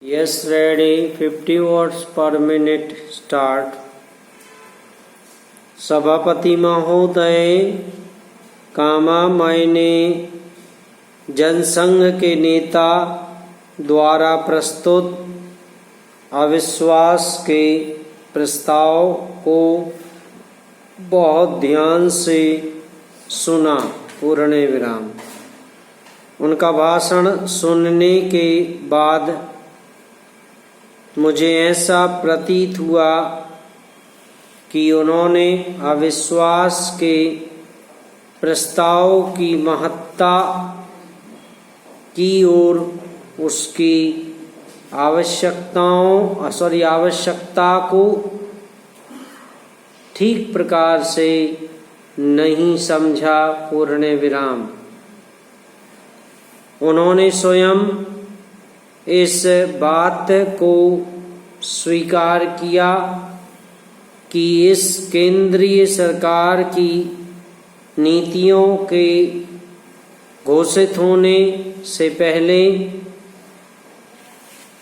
Yes, ready. 50 words per minute. Start. सभापति महोदय, मैंने जनसंघ के नेता द्वारा प्रस्तुत अविश्वास के प्रस्ताव को बहुत ध्यान से सुना। पूर्ण विराम। उनका भाषण सुनने के बाद मुझे ऐसा प्रतीत हुआ कि उन्होंने अविश्वास के प्रस्ताव की महत्ता की और उसकी आवश्यकता को ठीक प्रकार से नहीं समझा। पूर्ण विराम। उन्होंने स्वयं इस बात को स्वीकार किया कि इस केंद्रीय सरकार की नीतियों के घोषित होने से पहले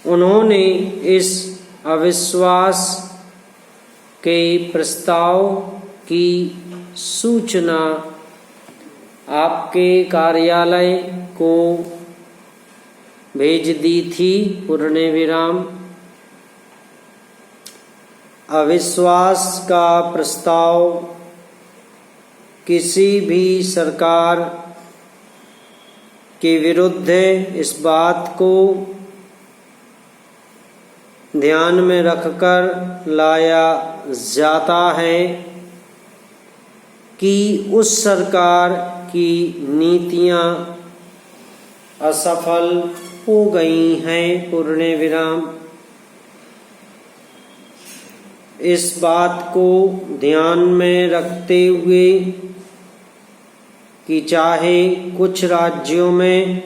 उन्होंने इस अविश्वास के प्रस्ताव की सूचना आपके कार्यालय को भेज दी थी। पूर्ण विराम। अविश्वास का प्रस्ताव किसी भी सरकार के विरुद्ध इस बात को ध्यान में रखकर लाया जाता है कि उस सरकार की नीतियां असफल हो गई हैं। पूर्ण विराम। इस बात को ध्यान में रखते हुए कि चाहे कुछ राज्यों में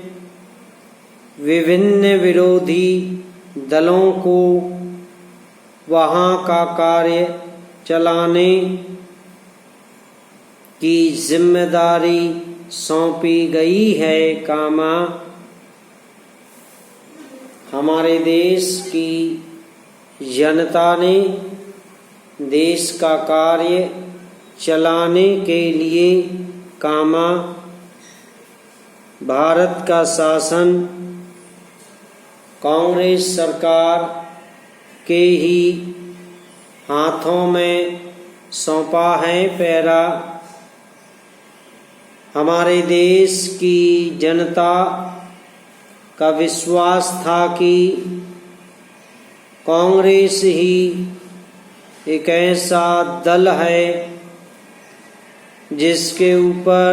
विभिन्न विरोधी दलों को वहाँ का कार्य चलाने की जिम्मेदारी सौंपी गई है, हमारे देश की जनता ने देश का कार्य चलाने के लिए भारत का शासन कांग्रेस सरकार के ही हाथों में सौंपा है। पैरा। हमारे देश की जनता का विश्वास था कि कांग्रेस ही एक ऐसा दल है जिसके ऊपर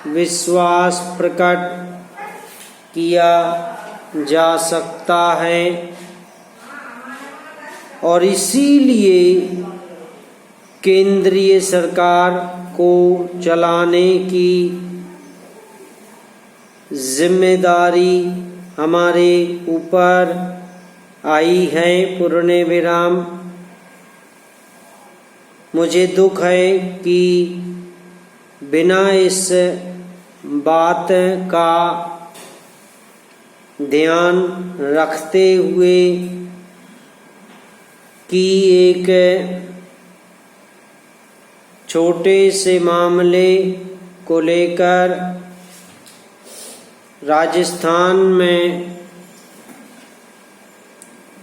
विश्वास प्रकट किया जा सकता है और इसीलिए केंद्रीय सरकार को चलाने की जिम्मेदारी हमारे ऊपर आई है। पूर्ण विराम। मुझे दुख है कि बिना इस बात का ध्यान रखते हुए कि एक छोटे से मामले को लेकर राजस्थान में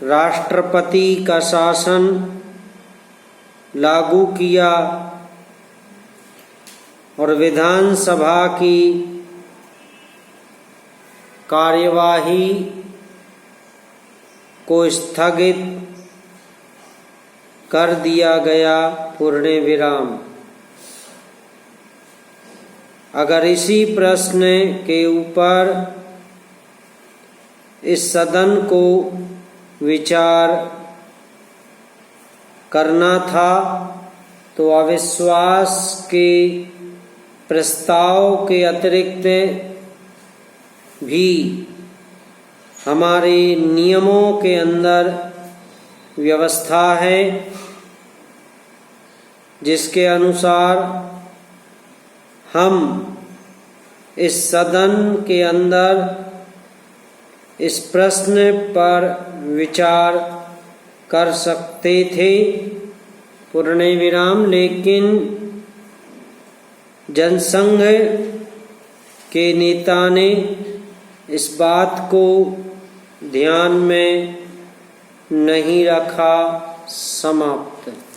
राष्ट्रपति का शासन लागू किया और विधानसभा की कार्यवाही को स्थगित कर दिया गया। पूर्ण विराम। अगर इसी प्रश्न के ऊपर इस सदन को विचार करना था तो अविश्वास के प्रस्ताव के अतिरिक्त भी हमारे नियमों के अंदर व्यवस्था है जिसके अनुसार हम इस सदन के अंदर इस प्रश्न पर विचार कर सकते थे, पूर्ण विराम, लेकिन जनसंघ के नेता ने इस बात को ध्यान में नहीं रखा। समाप्त।